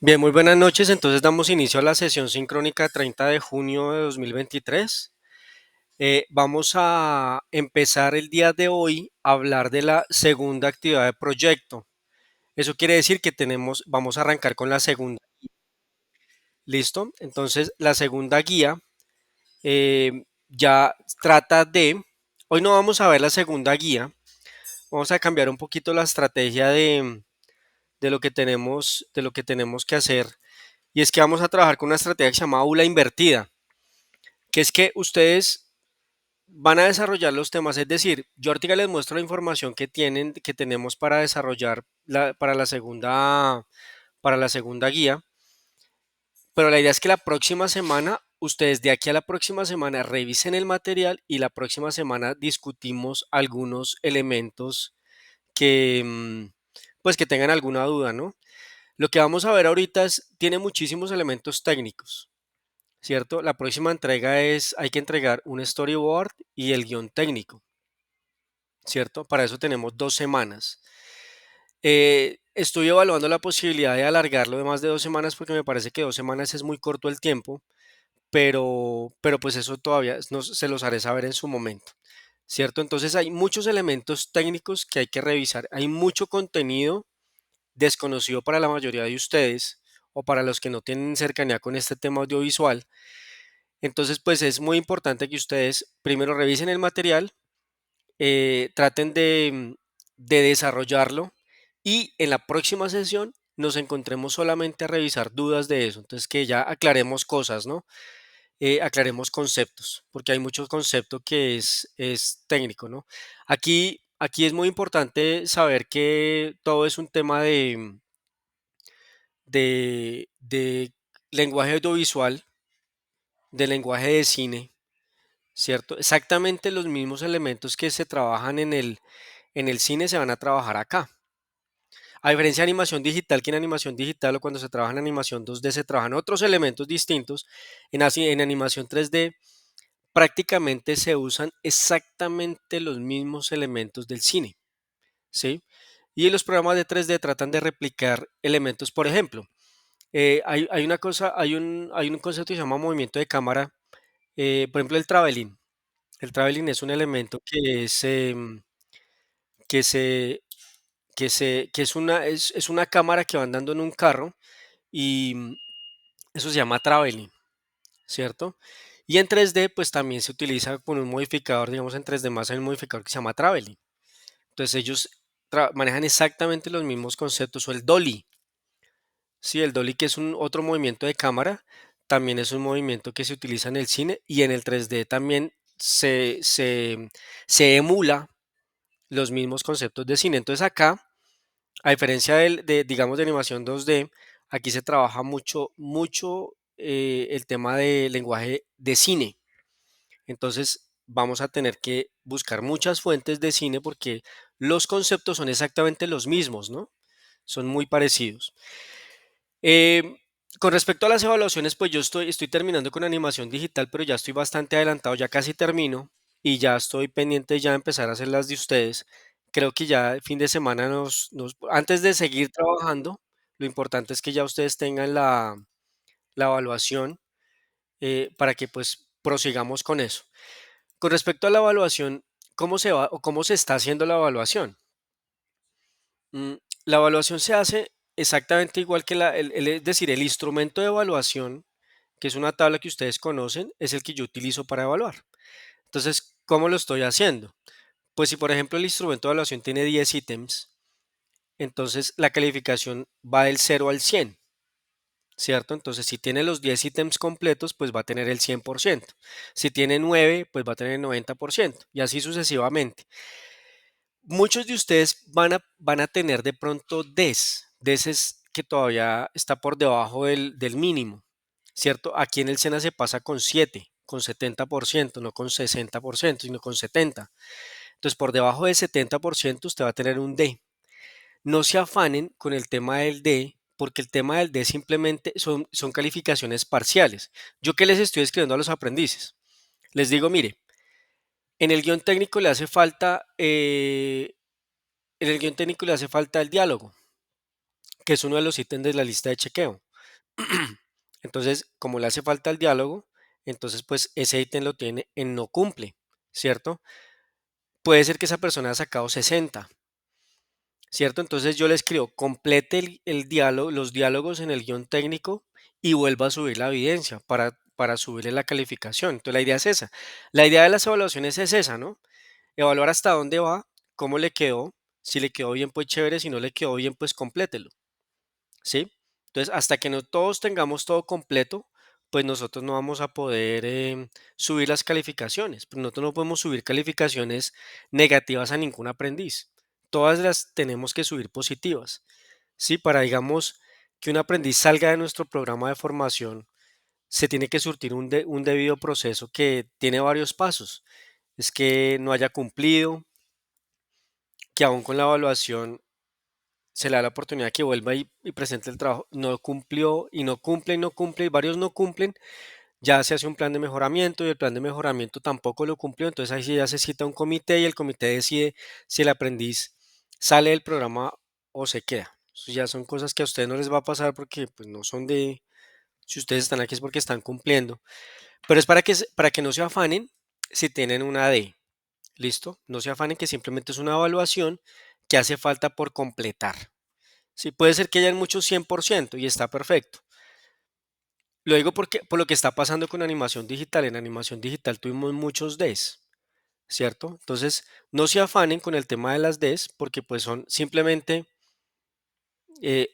Bien, muy buenas noches. Entonces damos inicio a la sesión sincrónica 30 de junio de 2023. Vamos a empezar el día de hoy a hablar de la segunda actividad de proyecto. Eso quiere decir que vamos a arrancar con la segunda. ¿Listo? Entonces, la segunda guía ya trata de, hoy no vamos a ver la segunda guía, vamos a cambiar un poquito la estrategia de lo que tenemos que hacer. Y es que vamos a trabajar con una estrategia que se llama aula invertida, que es que ustedes van a desarrollar los temas, es decir, yo ahorita les muestro la información que tenemos para desarrollar para la segunda guía, pero la idea es que la próxima semana, ustedes de aquí a la próxima semana revisen el material y la próxima semana discutimos algunos elementos que, pues que tengan alguna duda, ¿no? Lo que vamos a ver ahorita tiene muchísimos elementos técnicos. ¿Cierto? La próxima entrega hay que entregar un storyboard y el guión técnico, ¿cierto? Para eso tenemos 2 semanas. Estoy evaluando la posibilidad de alargarlo de más de 2 semanas porque me parece que 2 semanas es muy corto el tiempo, pero pues eso todavía se los haré saber en su momento, ¿cierto? Entonces hay muchos elementos técnicos que hay que revisar, hay mucho contenido desconocido para la mayoría de ustedes o para los que no tienen cercanía con este tema audiovisual. Entonces, pues es muy importante que ustedes primero revisen el material, traten de desarrollarlo y en la próxima sesión nos encontremos solamente a revisar dudas de eso. Entonces, que ya aclaremos cosas, ¿no? Aclaremos conceptos, porque hay mucho concepto que es técnico, ¿no? Aquí es muy importante saber que todo es un tema de lenguaje audiovisual, de lenguaje de cine, ¿cierto? Exactamente los mismos elementos que se trabajan en el cine se van a trabajar acá. A diferencia de animación digital, que en animación digital o cuando se trabaja en animación 2D se trabajan otros elementos distintos, en animación 3D prácticamente se usan exactamente los mismos elementos del cine, ¿sí? Y los programas de 3D tratan de replicar elementos, por ejemplo, hay una cosa, hay un concepto que se llama movimiento de cámara, por ejemplo, el traveling. El traveling es un elemento que se, que es una cámara que va andando en un carro y eso se llama traveling, ¿cierto? Y en 3D, pues también se utiliza con un modificador, digamos en 3D más hay un modificador que se llama traveling. Entonces ellos manejan exactamente los mismos conceptos. O el dolly, sí, el dolly que es un otro movimiento de cámara, también es un movimiento que se utiliza en el cine y en el 3D también se emula los mismos conceptos de cine. Entonces acá, a diferencia digamos, de animación 2D, aquí se trabaja mucho el tema de lenguaje de cine. Entonces vamos a tener que buscar muchas fuentes de cine porque los conceptos son exactamente los mismos, ¿no? Son muy parecidos. Eh, con respecto a las evaluaciones, pues estoy terminando con animación digital, pero ya estoy bastante adelantado, ya casi termino y ya estoy pendiente ya de empezar a hacer las de ustedes. Creo que ya el fin de semana antes de seguir trabajando, lo importante es que ya ustedes tengan la evaluación para que pues prosigamos con eso. Con respecto a la evaluación, ¿cómo se va o cómo se está haciendo la evaluación? Mm, la evaluación se hace exactamente igual que es decir, el instrumento de evaluación, que es una tabla que ustedes conocen, es el que yo utilizo para evaluar. Entonces, ¿cómo lo estoy haciendo? Pues si por ejemplo el instrumento de evaluación tiene 10 ítems, entonces la calificación va del 0 al 100, ¿cierto? Entonces, si tiene los 10 ítems completos, pues va a tener el 100%. Si tiene 9, pues va a tener el 90%, y así sucesivamente. Muchos de ustedes van a tener de pronto DES es que todavía está por debajo del mínimo, ¿cierto? Aquí en el SENA se pasa con 7, con 70%, no con 60%, sino con 70%. Entonces, por debajo del 70% usted va a tener un D. No se afanen con el tema del D, porque el tema del D simplemente son calificaciones parciales. ¿Yo qué les estoy escribiendo a los aprendices? Les digo, mire, en el guión técnico le hace falta en el guión técnico le hace falta el diálogo, que es uno de los ítems de la lista de chequeo. Entonces, como le hace falta el diálogo, entonces pues ese ítem lo tiene en no cumple, ¿cierto? Puede ser que esa persona haya sacado 60, ¿cierto? Entonces yo le escribo, complete el diálogo, los diálogos en el guión técnico y vuelva a subir la evidencia para subirle la calificación. Entonces la idea es esa. La idea de las evaluaciones es esa, ¿no? Evaluar hasta dónde va, cómo le quedó. Si le quedó bien, pues chévere. Si no le quedó bien, pues complételo. ¿Sí? Entonces, hasta que no todos tengamos todo completo, pues nosotros no vamos a poder subir las calificaciones. Pues nosotros no podemos subir calificaciones negativas a ningún aprendiz. Todas las tenemos que subir positivas. ¿Sí? Para, digamos, que un aprendiz salga de nuestro programa de formación, se tiene que surtir un debido proceso que tiene varios pasos. Es que no haya cumplido, que aún con la evaluación se le da la oportunidad que vuelva y presente el trabajo, no cumplió y no cumple y no cumple y varios no cumplen, ya se hace un plan de mejoramiento y el plan de mejoramiento tampoco lo cumplió, entonces ahí sí ya se cita un comité y el comité decide si el aprendiz sale del programa o se queda. Eso ya son cosas que a ustedes no les va a pasar porque pues no son de, si ustedes están aquí es porque están cumpliendo, pero es para que no se afanen si tienen una D, ¿listo? No se afanen que simplemente es una evaluación que hace falta por completar. Sí, puede ser que hayan muchos 100% y está perfecto. Lo digo porque, por lo que está pasando con animación digital. En animación digital tuvimos muchos Ds, ¿cierto? Entonces, no se afanen con el tema de las Ds porque pues son simplemente, eh,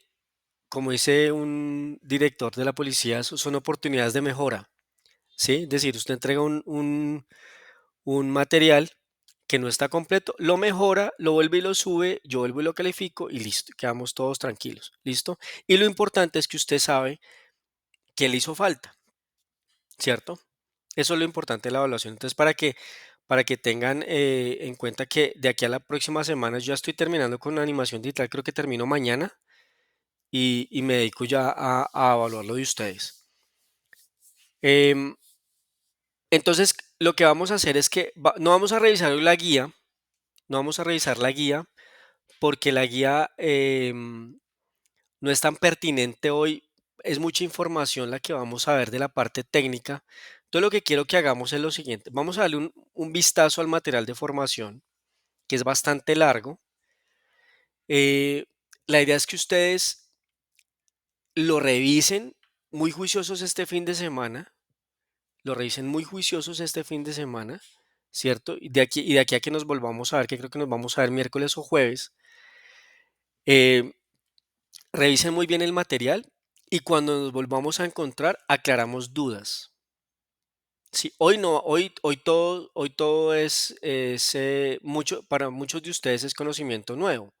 como dice un director de la policía, son oportunidades de mejora, ¿sí? Es decir, usted entrega un material que no está completo, lo mejora, lo vuelve y lo sube, yo vuelvo y lo califico y listo, quedamos todos tranquilos, ¿listo? Y lo importante es que usted sabe qué le hizo falta, ¿cierto? Eso es lo importante de la evaluación. Entonces, para que tengan en cuenta que de aquí a la próxima semana yo ya estoy terminando con animación digital, creo que termino mañana y me dedico ya a evaluar lo de ustedes. Em, entonces, lo que vamos a hacer es que no vamos a revisar hoy la guía, no vamos a revisar la guía porque la guía no es tan pertinente hoy, es mucha información la que vamos a ver de la parte técnica. Entonces lo que quiero que hagamos es lo siguiente, vamos a darle un vistazo al material de formación, que es bastante largo. Eh, la idea es que ustedes lo revisen muy juiciosos este fin de semana, lo revisen muy juiciosos este fin de semana, ¿cierto? Y de aquí a que nos volvamos a ver, que creo que nos vamos a ver miércoles o jueves, eh, revisen muy bien el material y cuando nos volvamos a encontrar aclaramos dudas. Sí, hoy no, hoy todo es mucho, para muchos de ustedes es conocimiento nuevo,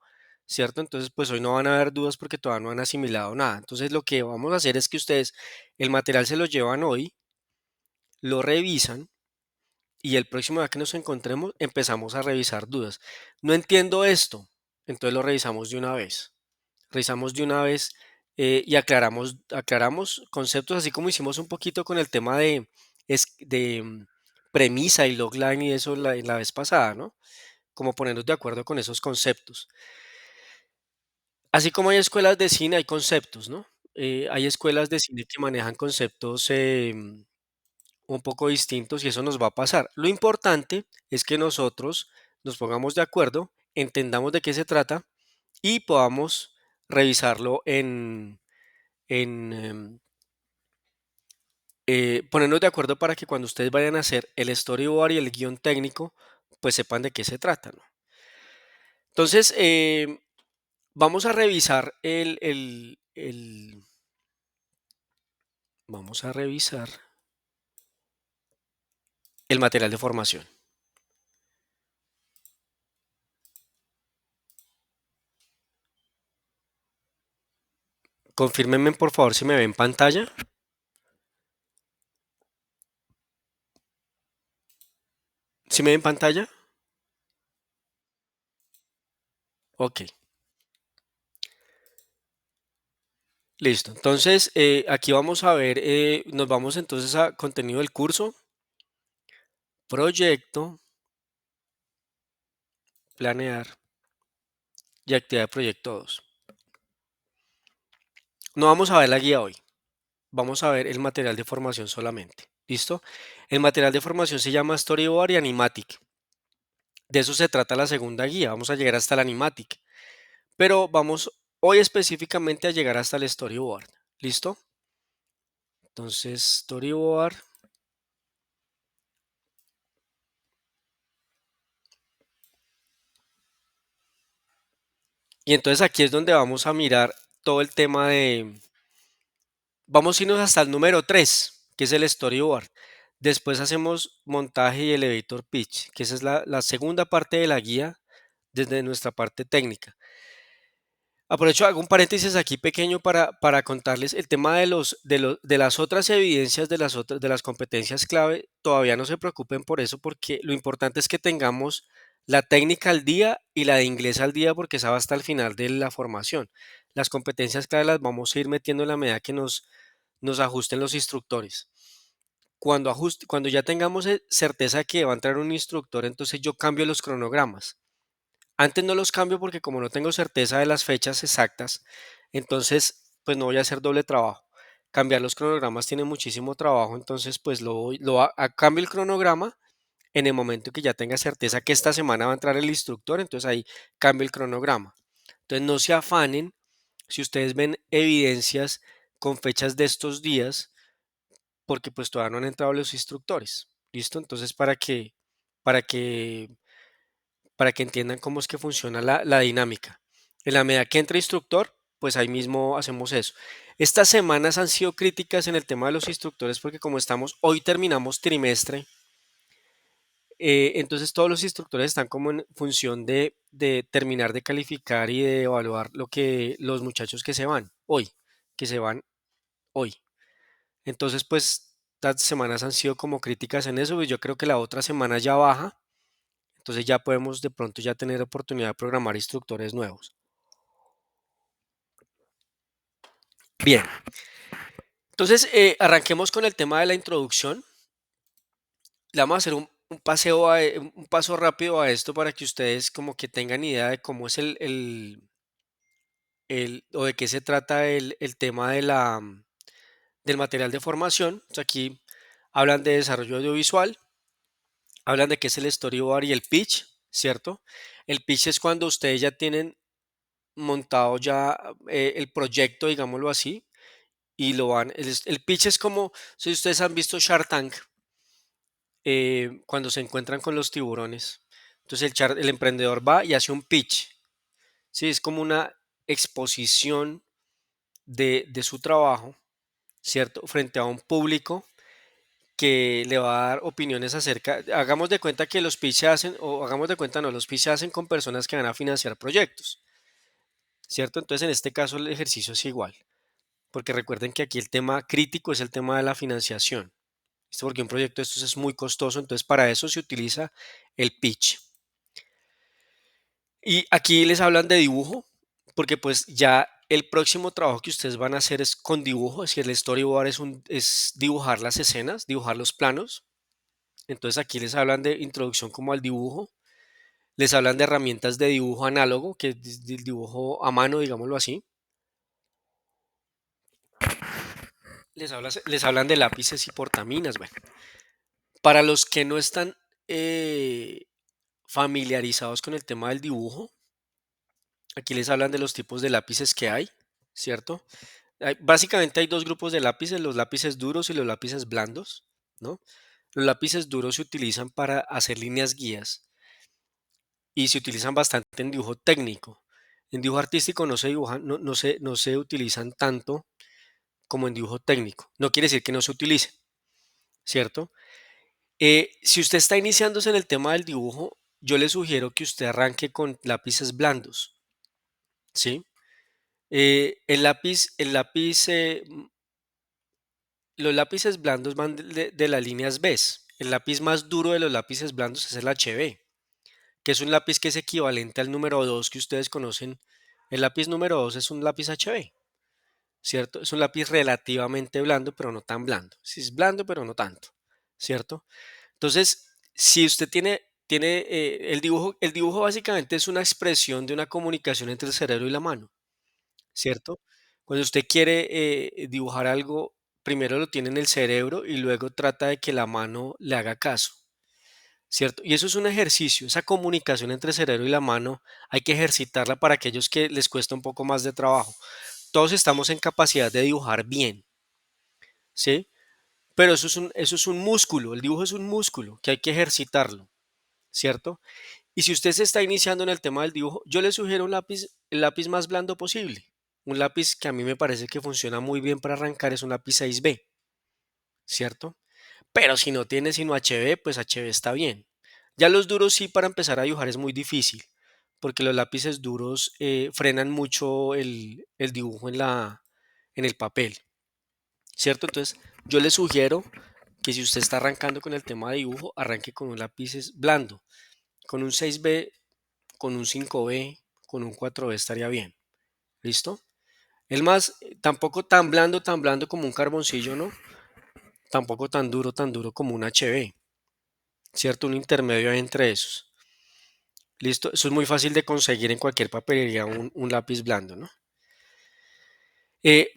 ¿cierto? Entonces, pues hoy no van a haber dudas porque todavía no han asimilado nada. Entonces, lo que vamos a hacer es que ustedes el material se lo llevan hoy, lo revisan y el próximo día que nos encontremos empezamos a revisar dudas. No entiendo esto, entonces lo revisamos de una vez. Revisamos de una vez y aclaramos conceptos, así como hicimos un poquito con el tema de premisa y logline y eso la vez pasada, ¿no? Como ponernos de acuerdo con esos conceptos. Así como hay escuelas de cine, hay conceptos, ¿no? Hay escuelas de cine que manejan conceptos un poco distintos y eso nos va a pasar. Lo importante es que nosotros nos pongamos de acuerdo, entendamos de qué se trata y podamos revisarlo en ponernos de acuerdo para que cuando ustedes vayan a hacer el storyboard y el guión técnico, pues sepan de qué se trata, ¿no? Entonces, vamos a revisar vamos a revisar el material de formación. Confírmenme por favor si me ven en pantalla. ¿Si me ven en pantalla? Ok, listo. Entonces, aquí vamos a ver, nos vamos entonces a contenido del curso, proyecto, planear y actividad de proyecto 2. No vamos a ver la guía hoy. vamos a ver el material de formación solamente. ¿Listo? El material de formación se llama Storyboard y Animatic. De eso se trata la segunda guía. Vamos a llegar hasta el Animatic. Pero vamos hoy específicamente a llegar hasta el Storyboard. ¿Listo? Entonces, Storyboard. Y entonces aquí es donde vamos a mirar todo el tema de... Vamos a irnos hasta el número 3, que es el Storyboard. Después hacemos montaje y elevator pitch, que esa es la segunda parte de la guía desde nuestra parte técnica. Aprovecho, hago un paréntesis aquí pequeño para contarles el tema de las otras evidencias de las competencias clave. Todavía no se preocupen por eso, porque lo importante es que tengamos la técnica al día y la de inglés al día, porque esa va hasta el final de la formación. Las competencias clave las vamos a ir metiendo en la medida que nos ajusten los instructores. Cuando ya tengamos certeza que va a entrar un instructor, entonces yo cambio los cronogramas. Antes no los cambio porque como no tengo certeza de las fechas exactas, entonces pues no voy a hacer doble trabajo. Cambiar los cronogramas tiene muchísimo trabajo, entonces pues cambio el cronograma en el momento que ya tenga certeza que esta semana va a entrar el instructor, entonces ahí cambio el cronograma. Entonces no se afanen si ustedes ven evidencias con fechas de estos días, porque pues todavía no han entrado los instructores. ¿Listo? Entonces para que para que entiendan cómo es que funciona la dinámica. En la medida que entra instructor, pues ahí mismo hacemos eso. Estas semanas han sido críticas en el tema de los instructores porque como hoy terminamos trimestre, entonces todos los instructores están como en función de terminar de calificar y de evaluar lo que los muchachos que se van hoy. Entonces, pues las semanas han sido como críticas en eso, pues yo creo que la otra semana ya baja. Entonces ya podemos de pronto ya tener oportunidad de programar instructores nuevos. Bien, entonces arranquemos con el tema de la introducción. Le vamos a hacer un paso rápido a esto para que ustedes como que tengan idea de cómo es o de qué se trata el tema del material de formación. Entonces, aquí hablan de desarrollo audiovisual, hablan de qué es el storyboard y el pitch, ¿cierto? El pitch es cuando ustedes ya tienen montado ya el proyecto, digámoslo así, y el pitch es como, si ustedes han visto Shark Tank, cuando se encuentran con los tiburones. Entonces el emprendedor va y hace un pitch, ¿sí? Es como una exposición de su trabajo, ¿cierto? Frente a un público que le va a dar opiniones acerca, hagamos de cuenta que los pitch se hacen, o hagamos de cuenta no, los pitch se hacen con personas que van a financiar proyectos, ¿cierto? Entonces en este caso el ejercicio es igual, porque recuerden que aquí el tema crítico es el tema de la financiación. Esto porque un proyecto de estos es muy costoso, entonces para eso se utiliza el pitch. Y aquí les hablan de dibujo, porque pues ya el próximo trabajo que ustedes van a hacer es con dibujo, es decir, el storyboard es dibujar las escenas, dibujar los planos. Entonces aquí les hablan de introducción como al dibujo, les hablan de herramientas de dibujo análogo, que es el dibujo a mano, digámoslo así. Les hablan de lápices y portaminas. Bueno, para los que no están familiarizados con el tema del dibujo, aquí les hablan de los tipos de lápices que hay, ¿cierto? Básicamente hay dos grupos de lápices, los lápices duros y los lápices blandos, ¿no? Los lápices duros se utilizan para hacer líneas guías y se utilizan bastante en dibujo técnico. En dibujo artístico no se dibujan, no se utilizan tanto como en dibujo técnico. No quiere decir que no se utilicen, ¿cierto? Si usted está iniciándose en el tema del dibujo, yo le sugiero que usted arranque con lápices blandos, ¿sí? Los lápices blandos van de las líneas B. El lápiz más duro de los lápices blandos es el HB, que es un lápiz que es equivalente al número 2 que ustedes conocen. El lápiz número 2 es un lápiz HB, ¿cierto? Es un lápiz relativamente blando, pero no tan blando. Sí es blando, pero no tanto, ¿cierto? Entonces, si usted tiene el dibujo básicamente es una expresión de una comunicación entre el cerebro y la mano, ¿cierto? Cuando usted quiere dibujar algo, primero lo tiene en el cerebro y luego trata de que la mano le haga caso, ¿cierto? Y eso es un ejercicio, esa comunicación entre el cerebro y la mano hay que ejercitarla para aquellos que les cuesta un poco más de trabajo. Todos estamos en capacidad de dibujar bien, ¿sí? Pero eso es un músculo, el dibujo es un músculo que hay que ejercitarlo, ¿cierto? Y si usted se está iniciando en el tema del dibujo, yo le sugiero un lápiz, el lápiz más blando posible. Un lápiz que a mí me parece que funciona muy bien para arrancar es un lápiz 6B, ¿cierto? Pero si no tiene sino HB, pues HB está bien. Ya los duros sí para empezar a dibujar es muy difícil, porque los lápices duros frenan mucho el dibujo en el papel, ¿cierto? Entonces yo le sugiero que si usted está arrancando con el tema de dibujo, arranque con un lápiz blando, con un 6B, con un 5B, con un 4B estaría bien. ¿Listo? El más, tampoco tan blando como un carboncillo, ¿no? Tampoco tan duro como un HB, ¿cierto? Un intermedio ahí entre esos. ¿Listo? Eso es muy fácil de conseguir en cualquier papelería, un lápiz blando, ¿no?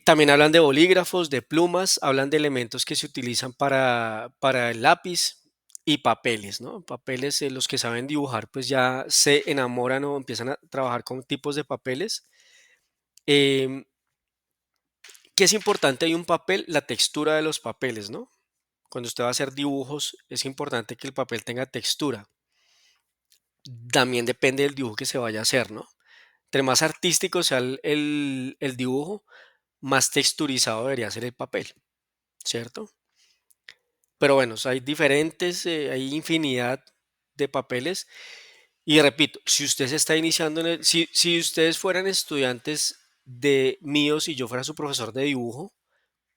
También hablan de bolígrafos, de plumas, hablan de elementos que se utilizan para el lápiz y papeles, ¿no? Papeles, los que saben dibujar, pues ya se enamoran o empiezan a trabajar con tipos de papeles. Em, ¿Qué es importante de un papel? La textura de los papeles, ¿no? Cuando usted va a hacer dibujos, es importante que el papel tenga textura. También depende del dibujo que se vaya a hacer, ¿no? Entre más artístico sea el dibujo, más texturizado debería ser el papel, ¿cierto? Pero bueno, hay diferentes, hay infinidad de papeles. Y repito, si usted se está iniciando si ustedes fueran estudiantes de míos y yo fuera su profesor de dibujo,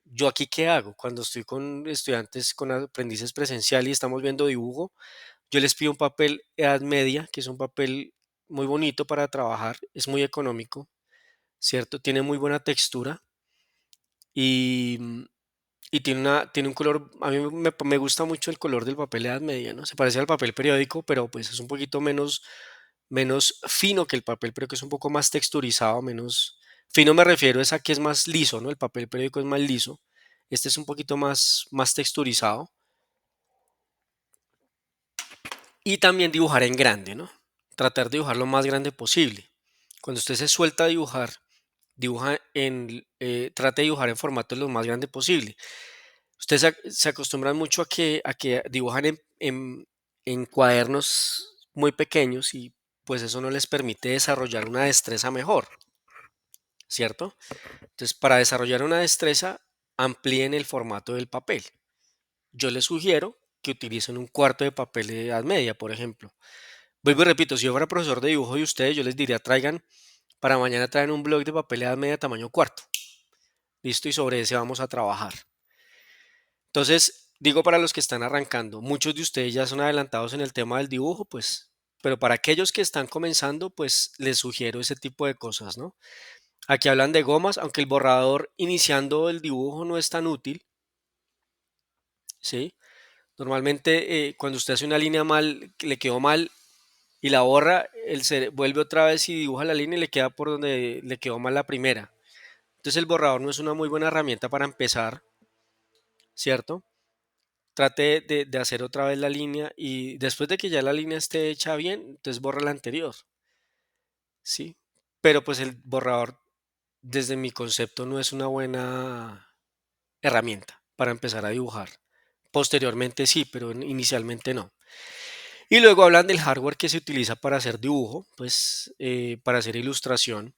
¿yo aquí qué hago? Cuando estoy con estudiantes, con aprendices presencial y estamos viendo dibujo, yo les pido un papel Edad Media, que es un papel muy bonito para trabajar, es muy económico, ¿cierto? Tiene muy buena textura y, y tiene un color, a mí me gusta mucho el color del papel Edad Media, ¿no? Se parece al papel periódico, pero pues es un poquito menos fino que el papel, pero que es un poco más texturizado, menos fino me refiero es a que es más liso, ¿no? El papel periódico es más liso, este es un poquito más texturizado. Y también dibujar en grande, ¿no? Tratar de dibujar lo más grande posible. Cuando usted se suelta a dibujar, trate de dibujar en formato lo más grande posible. Ustedes se acostumbran mucho a que dibujan en cuadernos muy pequeños y pues eso no les permite desarrollar una destreza mejor, ¿cierto? Entonces, para desarrollar una destreza, amplíen el formato del papel. Yo les sugiero que utilicen un cuarto de papel de edad media, por ejemplo. Vuelvo y repito, si yo fuera profesor de dibujo y ustedes, yo les diría, para mañana traen un blog de papel edad media tamaño cuarto. Listo, y sobre ese vamos a trabajar. Entonces, digo para los que están arrancando, muchos de ustedes ya son adelantados en el tema del dibujo, pues, pero para aquellos que están comenzando, pues les sugiero ese tipo de cosas, ¿no? Aquí hablan de gomas, aunque el borrador iniciando el dibujo no es tan útil, ¿sí? Normalmente cuando usted hace una línea mal, le quedó mal y la borra, vuelve otra vez y dibuja la línea y le queda por donde le quedó mal la primera. Entonces el borrador no es una muy buena herramienta para empezar, ¿cierto? Trate de hacer otra vez la línea y después de que ya la línea esté hecha bien, entonces borra la anterior, ¿sí? Pero pues el borrador, desde mi concepto, no es una buena herramienta para empezar a dibujar. Posteriormente sí, pero inicialmente no. Y luego hablan del hardware que se utiliza para hacer dibujo, pues para hacer ilustración,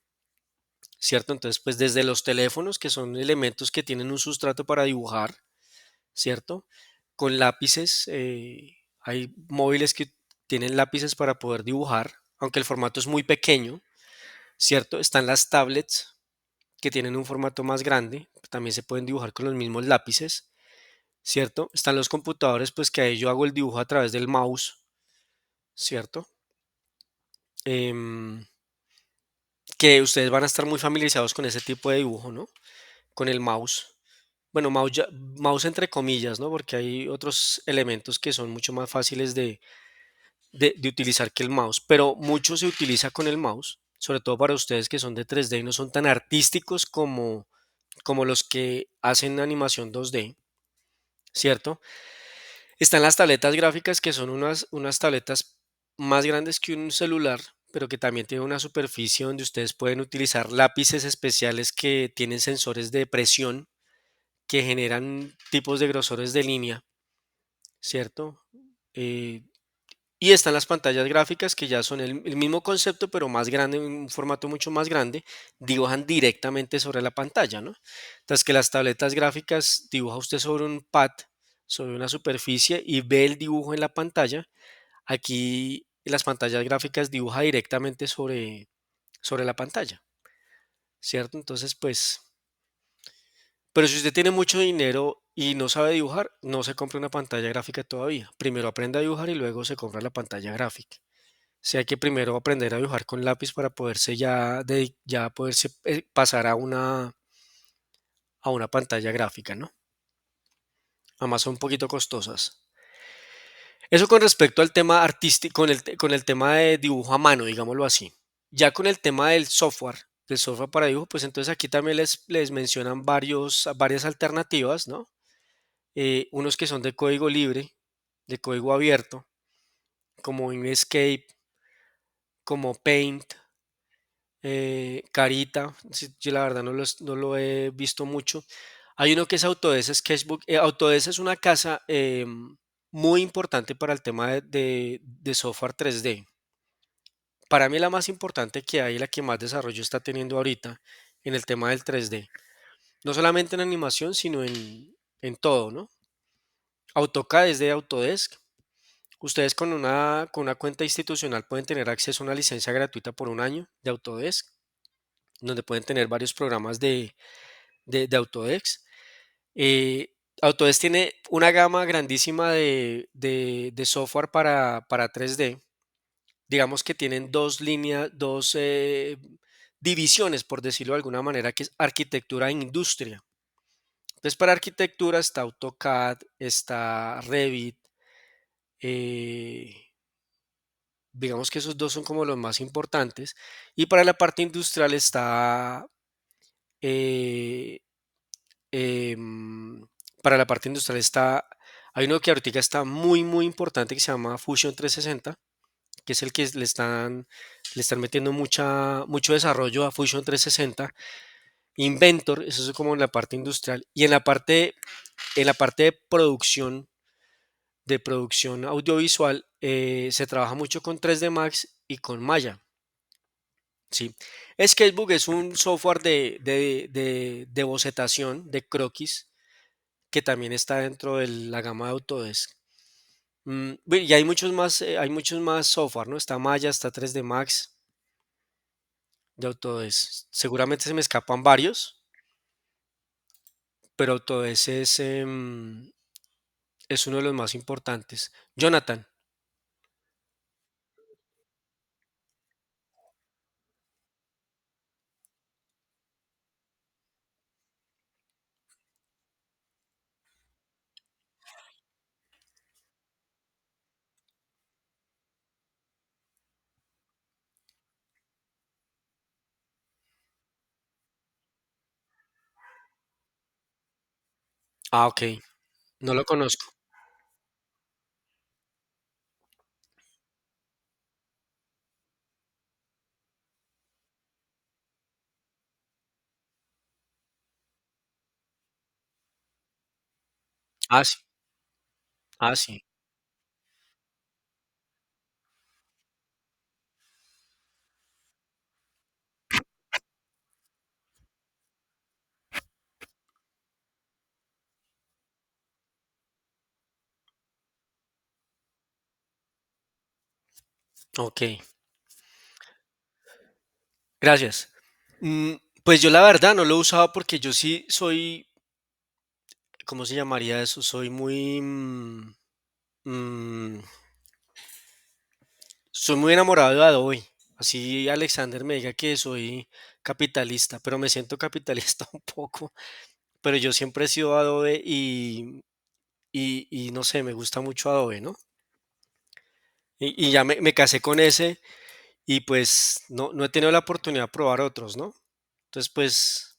¿cierto? Entonces, pues desde los teléfonos, que son elementos que tienen un sustrato para dibujar, ¿cierto? Con lápices, hay móviles que tienen lápices para poder dibujar, aunque el formato es muy pequeño, ¿cierto? Están las tablets que tienen un formato más grande, también se pueden dibujar con los mismos lápices, ¿cierto? Están los computadores, pues que ahí yo hago el dibujo a través del mouse, ¿cierto? Em, que ustedes van a estar muy familiarizados con ese tipo de dibujo, ¿no? Con el mouse. Bueno, mouse entre comillas, ¿no? Porque hay otros elementos que son mucho más fáciles de utilizar que el mouse, pero mucho se utiliza con el mouse, sobre todo para ustedes que son de 3D y no son tan artísticos como los que hacen animación 2D, ¿cierto? Están las tabletas gráficas, que son unas tabletas más grandes que un celular, pero que también tienen una superficie donde ustedes pueden utilizar lápices especiales que tienen sensores de presión que generan tipos de grosores de línea, ¿cierto? Eh, y están las pantallas gráficas que ya son el mismo concepto, pero más grande, un formato mucho más grande, dibujan directamente sobre la pantalla, ¿no? Entonces que las tabletas gráficas dibuja usted sobre un pad, sobre una superficie y ve el dibujo en la pantalla. Aquí las pantallas gráficas dibuja directamente sobre la pantalla, ¿cierto? Entonces, pues, pero si usted tiene mucho dinero y no sabe dibujar, no se compre una pantalla gráfica todavía. Primero aprenda a dibujar y luego se compra la pantalla gráfica. Sí, hay que primero aprender a dibujar con lápiz para poderse ya poderse pasar a una pantalla gráfica, ¿no? Además son un poquito costosas. Eso con respecto al tema artístico, con el tema de dibujo a mano, digámoslo así. Ya con el tema del software para dibujo, pues entonces aquí también les mencionan varias alternativas, ¿no? Unos que son de código libre, de código abierto, como Inkscape, como Paint, Carita, sí, yo la verdad no lo he visto mucho. Hay uno que es Autodesk Sketchbook. Autodesk es una casa muy importante para el tema de software 3D. Para mí la más importante que hay, la que más desarrollo está teniendo ahorita en el tema del 3D. No solamente en animación, sino en todo, ¿no? AutoCAD es de Autodesk. Ustedes con una cuenta institucional pueden tener acceso a una licencia gratuita por un año de Autodesk, donde pueden tener varios programas de Autodesk. Eh, Autodesk tiene una gama grandísima de software para 3D. Digamos que tienen dos divisiones, por decirlo de alguna manera, que es arquitectura e industria. Entonces, para arquitectura está AutoCAD, está Revit. eh, digamos que esos dos son como los más importantes. Y para la parte industrial está eh, Em, para la parte industrial hay uno que ahorita está muy, muy importante que se llama Fusion 360, que es el que le están metiendo mucho desarrollo a Fusion 360. Inventor, eso es como en la parte industrial. Y en la parte de producción audiovisual, se trabaja mucho con 3D Max y con Maya. Sí. Sketchbook es un software de bocetación, de croquis, que también está dentro de la gama de Autodesk. Bueno, y hay muchos más software, ¿no? Está Maya, está 3D Max de Autodesk. Seguramente se me escapan varios, pero Autodesk es uno de los más importantes. Jonathan. Ah, ok. No lo conozco. Ah, sí. Ah, sí. Ok. Gracias. Mm, pues yo la verdad no lo he usado porque yo sí soy, ¿cómo se llamaría eso? Soy muy, mm, soy muy enamorado de Adobe. Así Alexander me diga que soy capitalista, pero me siento capitalista un poco. Pero yo siempre he sido Adobe y no sé, me gusta mucho Adobe, ¿no? Y ya me casé con ese y pues no he tenido la oportunidad de probar otros, ¿no? Entonces, pues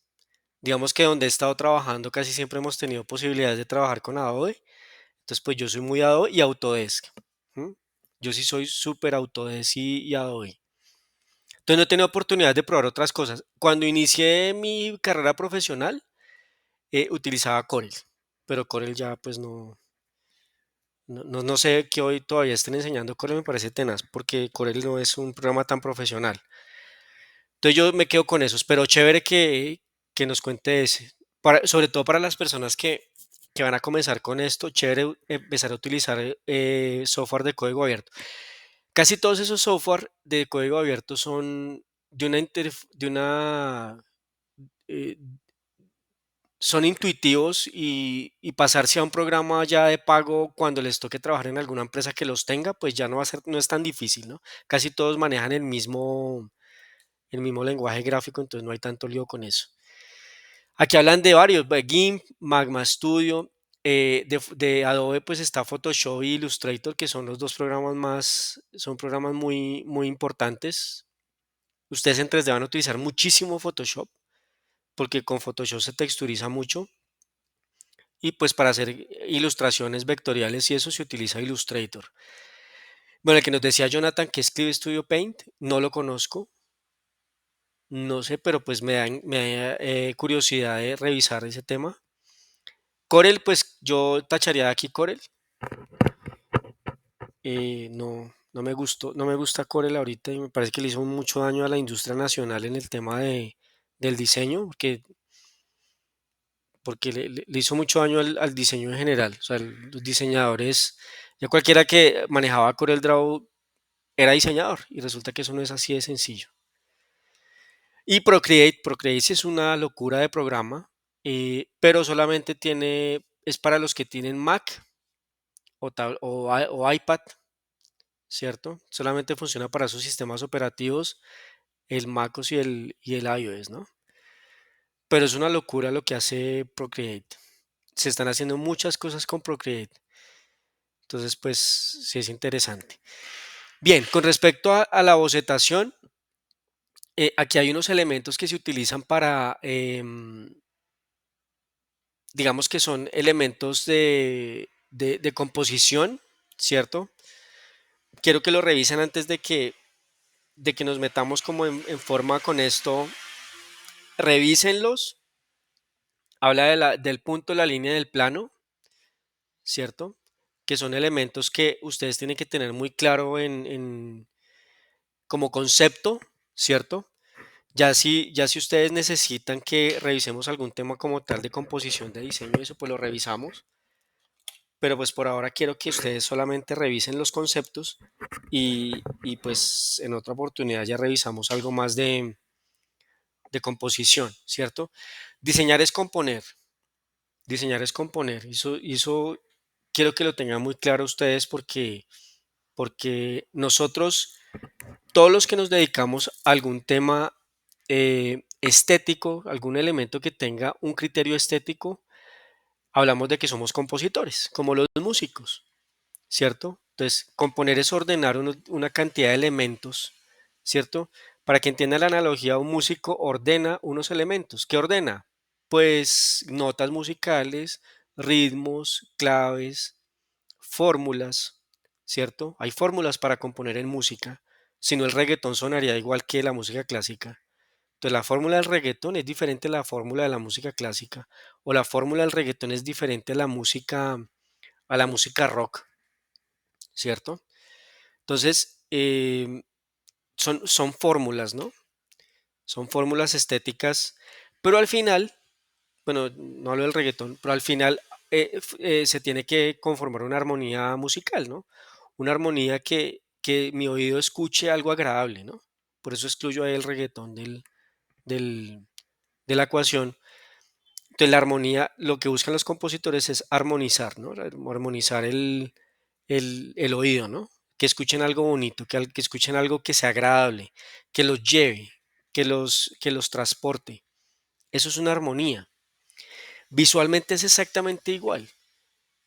Digamos que donde he estado trabajando casi siempre hemos tenido posibilidades de trabajar con Adobe. Entonces, pues yo soy muy Adobe y Autodesk. ¿M? Yo sí soy súper Autodesk y Adobe. Entonces no he tenido oportunidad de probar otras cosas. Cuando inicié mi carrera profesional, utilizaba Corel, pero Corel ya pues no sé que hoy todavía estén enseñando Corel, me parece tenaz, porque Corel no es un programa tan profesional. Entonces yo me quedo con esos, pero chévere que nos cuente ese. Sobre todo para las personas que van a comenzar con esto, chévere empezar a utilizar software de código abierto. Casi todos esos software de código abierto son de una eh, son intuitivos y pasarse a un programa ya de pago cuando les toque trabajar en alguna empresa que los tenga, pues ya no va a ser, no es tan difícil, ¿no? Casi todos manejan el mismo lenguaje gráfico, entonces no hay tanto lío con eso. Aquí hablan de varios, GIMP, Magma Studio, de Adobe pues está Photoshop y Illustrator, que son los dos programas son programas muy importantes. Ustedes en 3D van a utilizar muchísimo Photoshop, porque con Photoshop se texturiza mucho. Y pues para hacer ilustraciones vectoriales y eso se utiliza Illustrator. Bueno, el que nos decía Jonathan que escribe Studio Paint, no lo conozco, no sé, pero pues me da curiosidad de revisar ese tema. Corel, pues yo tacharía aquí Corel. No me gustó, no me gusta Corel ahorita y me parece que le hizo mucho daño a la industria nacional en el tema del diseño, porque le hizo mucho daño al diseño en general. O sea, los diseñadores, ya cualquiera que manejaba Corel Draw era diseñador y resulta que eso no es así de sencillo. Y Procreate sí es una locura de programa, pero solamente es para los que tienen Mac o iPad, ¿cierto? Solamente funciona para esos sistemas operativos, el MacOS y el iOS, ¿no? Pero es una locura lo que hace Procreate. Se están haciendo muchas cosas con Procreate. Entonces, pues sí es interesante. Bien, con respecto a la bocetación, aquí hay unos elementos que se utilizan para, digamos que son elementos de composición, ¿cierto? Quiero que lo revisen antes de que nos metamos como en forma con esto. Revísenlos. Habla del punto, la línea del plano, ¿cierto? Que son elementos que ustedes tienen que tener muy claro como concepto, ¿cierto? Ya si ustedes necesitan que revisemos algún tema como tal de composición de diseño, eso pues lo revisamos. Pero pues por ahora quiero que ustedes solamente revisen los conceptos y pues en otra oportunidad ya revisamos algo más de composición, ¿cierto? Diseñar es componer, diseñar es componer. Y eso quiero que lo tengan muy claro ustedes porque nosotros, todos los que nos dedicamos a algún tema estético, algún elemento que tenga un criterio estético, hablamos de que somos compositores, como los músicos, ¿cierto? Entonces, componer es ordenar una cantidad de elementos, ¿cierto? Para que entienda la analogía, un músico ordena unos elementos. ¿Qué ordena? Pues notas musicales, ritmos, claves, fórmulas, ¿cierto? Hay fórmulas para componer en música, si no el reggaetón sonaría igual que la música clásica. Entonces la fórmula del reggaetón es diferente a la fórmula de la música clásica, o la fórmula del reggaetón es diferente a la música rock, ¿cierto? Entonces, son fórmulas, ¿no? Son fórmulas estéticas, pero al final, bueno, no hablo del reggaetón, pero al final se tiene que conformar una armonía musical, ¿no? Una armonía que mi oído escuche algo agradable, ¿no? Por eso excluyo ahí el reggaetón del- de la ecuación. Entonces, la armonía, lo que buscan los compositores es armonizar, ¿no? Armonizar el oído, ¿no? Que escuchen algo bonito, que escuchen algo que sea agradable, que los lleve, que los transporte. Eso es una armonía. Visualmente es exactamente igual.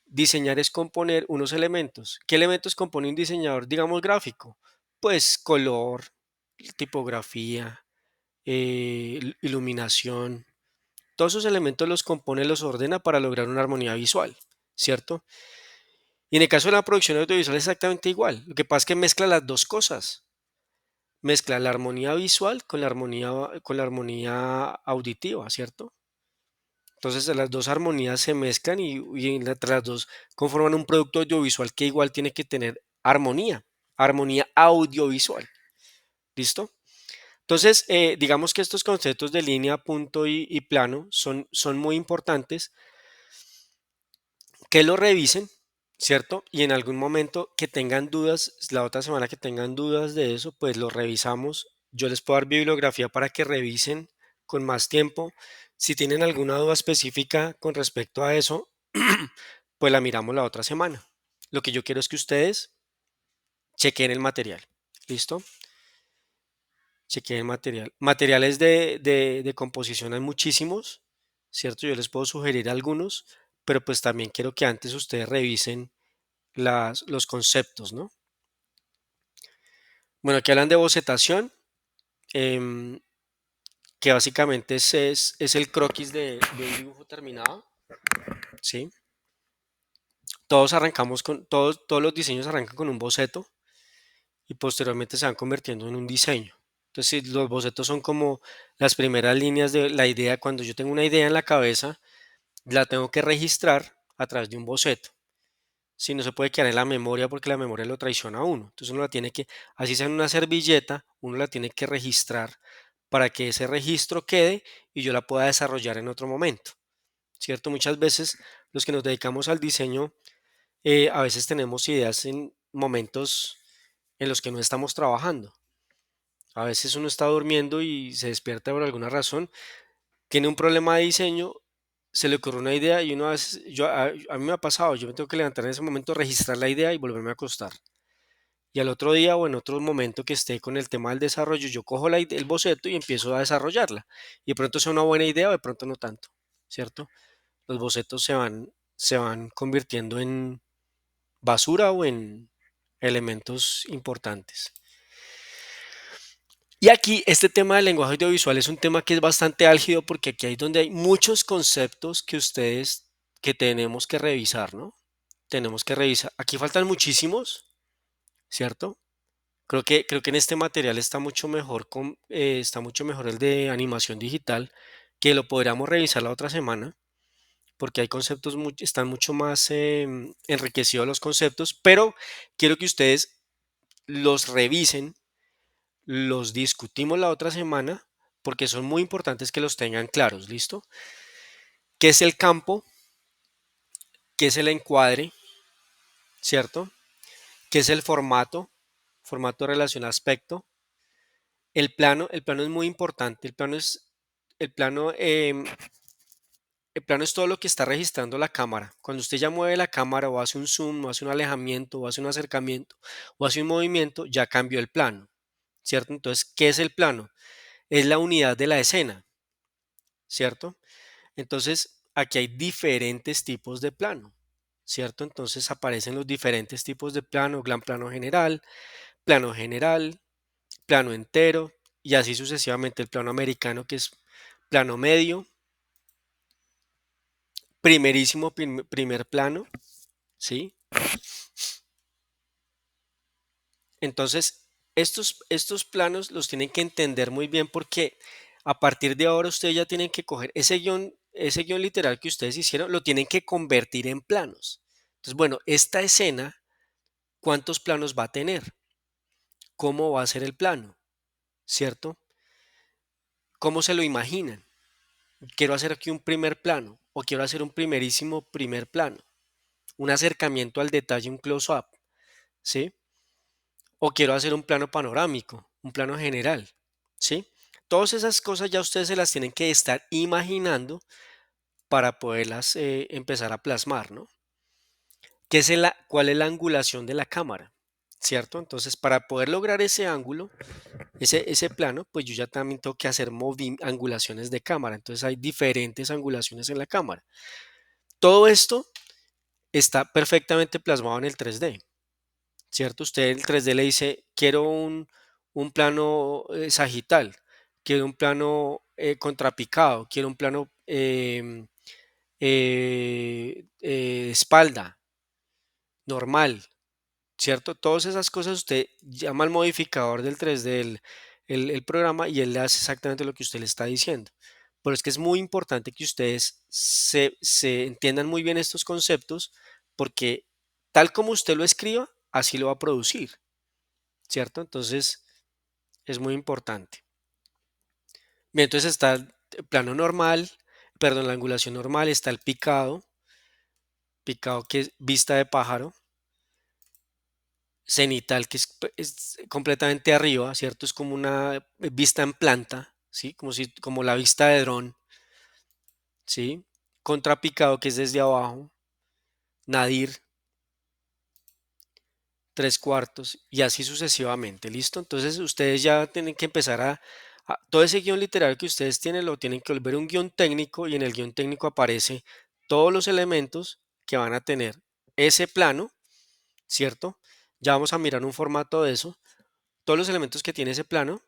Diseñar es componer unos elementos. ¿Qué elementos compone un diseñador, digamos, gráfico? Pues color, tipografía, iluminación, Todos esos elementos los compone, los ordena para lograr una armonía visual, ¿cierto? Y en el caso de la producción audiovisual es exactamente igual. Lo que pasa es que mezcla las dos cosas. Mezcla la armonía visual con la armonía auditiva, ¿cierto? Entonces las dos armonías se mezclan y entre las dos conforman un producto audiovisual que igual tiene que tener armonía, armonía audiovisual. ¿Listo? Entonces, digamos que estos conceptos de línea, punto y plano son muy importantes, que lo revisen, ¿cierto? Y en algún momento que tengan dudas, la otra semana que tengan dudas de eso, pues lo revisamos. Yo les puedo dar bibliografía para que revisen con más tiempo. Si tienen alguna duda específica con respecto a eso, pues la miramos la otra semana. Lo que yo quiero es que ustedes chequen el material. ¿Listo? Chequeen el material. Materiales de composición hay muchísimos, ¿cierto? Yo les puedo sugerir algunos, pero pues también quiero que antes ustedes revisen los conceptos, ¿no? Bueno, aquí hablan de bocetación, em, que básicamente es el croquis de un dibujo terminado, ¿sí? Todos los diseños arrancan con un boceto y posteriormente se van convirtiendo en un diseño. Entonces, sí, los bocetos son como las primeras líneas de la idea. Cuando yo tengo una idea en la cabeza, la tengo que registrar a través de un boceto. Si no se puede quedar en la memoria porque la memoria lo traiciona a uno. Entonces uno la tiene que, así sea en una servilleta, uno la tiene que registrar para que ese registro quede y yo la pueda desarrollar en otro momento. ¿Cierto? Muchas veces los que nos dedicamos al diseño, a veces tenemos ideas en momentos en los que no estamos trabajando. A veces uno está durmiendo y se despierta por alguna razón, tiene un problema de diseño, se le ocurre una idea y uno a veces, a mí me ha pasado, yo me tengo que levantar en ese momento, registrar la idea y volverme a acostar. Y al otro día o en otro momento que esté con el tema del desarrollo, yo cojo el boceto y empiezo a desarrollarla. Y de pronto es una buena idea o de pronto no tanto, ¿cierto? Los bocetos se van convirtiendo en basura o en elementos importantes. Y aquí este tema del lenguaje audiovisual es un tema que es bastante álgido porque aquí hay donde hay muchos conceptos que ustedes que tenemos que revisar, ¿no? Tenemos que revisar. Aquí faltan muchísimos, ¿cierto? Creo que en este material está mucho mejor está mucho mejor el de animación digital, que lo podríamos revisar la otra semana, porque hay conceptos están mucho más enriquecidos los conceptos, pero quiero que ustedes los revisen, los discutimos la otra semana porque son muy importantes que los tengan claros, ¿listo? ¿Qué es el campo? ¿Qué es el encuadre? ¿Cierto? ¿Qué es el formato? Formato relación aspecto. El plano es muy importante. El plano, el plano es todo lo que está registrando la cámara. Cuando usted ya mueve la cámara o hace un zoom, o hace un alejamiento, o hace un acercamiento, o hace un movimiento, ya cambió el plano, ¿cierto? Entonces, ¿qué es el plano? Es la unidad de la escena, ¿cierto? Entonces, aquí hay diferentes tipos de plano, ¿cierto? Entonces aparecen los diferentes tipos de plano, gran plano general, plano entero y así sucesivamente. El plano americano que es plano medio, primerísimo primer plano, ¿sí? Entonces, estos planos los tienen que entender muy bien porque a partir de ahora ustedes ya tienen que coger ese guión literal que ustedes hicieron, lo tienen que convertir en planos. Entonces, bueno, esta escena, ¿cuántos planos va a tener? ¿Cómo va a ser el plano? ¿Cierto? ¿Cómo se lo imaginan? Quiero hacer aquí un primer plano o quiero hacer un primerísimo primer plano, un acercamiento al detalle, un close-up, ¿sí? O quiero hacer un plano panorámico, un plano general, ¿sí? Todas esas cosas ya ustedes se las tienen que estar imaginando para poderlas empezar a plasmar, ¿no? ¿Cuál es la angulación de la cámara? ¿Cierto? Entonces, para poder lograr ese ángulo, ese plano, pues yo ya también tengo que hacer angulaciones de cámara. Entonces, hay diferentes angulaciones en la cámara. Todo esto está perfectamente plasmado en el 3D. ¿Cierto? Usted en el 3D le dice, quiero un plano sagital, quiero un plano contrapicado, quiero un plano espalda, normal, ¿cierto? Todas esas cosas usted llama al modificador del 3D el programa y él le hace exactamente lo que usted le está diciendo. Pero es que es muy importante que ustedes se entiendan muy bien estos conceptos porque tal como usted lo escriba, así lo va a producir, ¿cierto? Entonces es muy importante. Bien, entonces está el plano normal, perdón, la angulación normal, está el picado, picado que es vista de pájaro, cenital que es completamente arriba, ¿cierto? Es como una vista en planta, ¿sí? Como si, como la vista de dron, ¿sí? Contrapicado que es desde abajo, nadir, tres cuartos y así sucesivamente, ¿listo? Entonces ustedes ya tienen que empezar todo ese guión literario que ustedes tienen lo tienen que volver un guión técnico y en el guión técnico aparece todos los elementos que van a tener ese plano, ¿cierto? Ya vamos a mirar un formato de eso, todos los elementos que tiene ese plano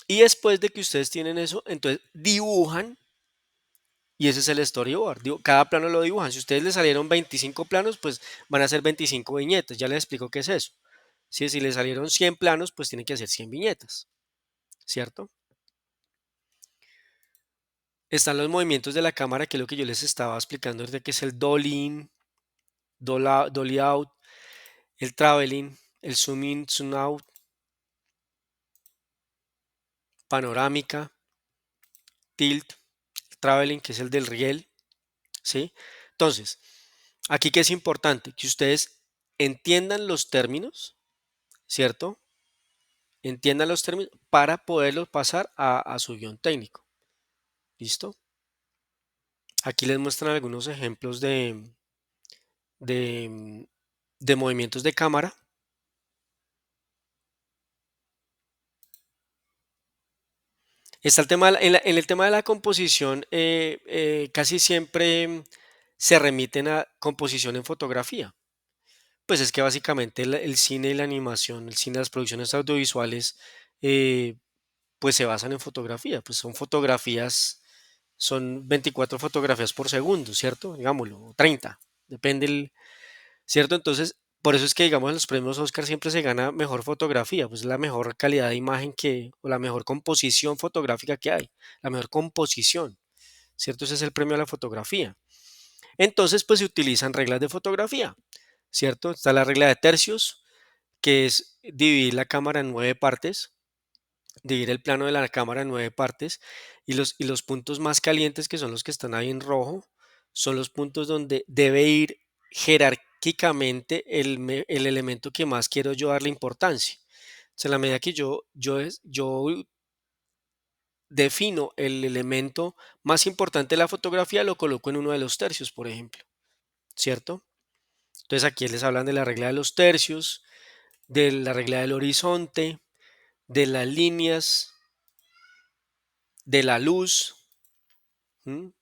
y después de que ustedes tienen eso, entonces dibujan y ese es el storyboard. Cada plano lo dibujan. Si ustedes les salieron 25 planos, pues van a ser 25 viñetas. Ya les explico qué es eso. Si les salieron 100 planos, pues tienen que hacer 100 viñetas, ¿cierto? Están los movimientos de la cámara, que es lo que yo les estaba explicando ahorita, que es el dolly in, dolly out, el traveling, el zoom in, zoom out, panorámica, tilt, traveling, que es el del riel, ¿sí? Entonces, aquí que es importante que ustedes entiendan los términos, ¿cierto? Entiendan los términos para poderlos pasar a su guión técnico. ¿Listo? Aquí les muestran algunos ejemplos de, de movimientos de cámara. Está el tema, en el tema de la composición, casi siempre se remiten a composición en fotografía. Pues es que básicamente el cine y la animación, el cine, las producciones audiovisuales, eh, pues se basan en fotografía, pues son fotografías, son 24 fotografías por segundo, ¿cierto? Digámoslo, o 30, depende ¿cierto? Entonces, por eso es que, digamos, en los premios Oscar siempre se gana mejor fotografía, pues es la mejor calidad de imagen o la mejor composición fotográfica que hay, la mejor composición, ¿cierto? Ese es el premio a la fotografía. Entonces, pues se utilizan reglas de fotografía, ¿cierto? Está la regla de tercios, que es dividir la cámara en 9 partes, dividir el plano de la cámara en 9 partes y los puntos más calientes, que son los que están ahí en rojo, son los puntos donde debe ir jerárquicamente el elemento que más quiero yo darle importancia. O sea, en la medida que yo defino el elemento más importante de la fotografía, lo coloco en uno de los tercios, por ejemplo, ¿cierto? Entonces aquí les hablan de la regla de los tercios, de la regla del horizonte, de las líneas, de la luz. ¿M?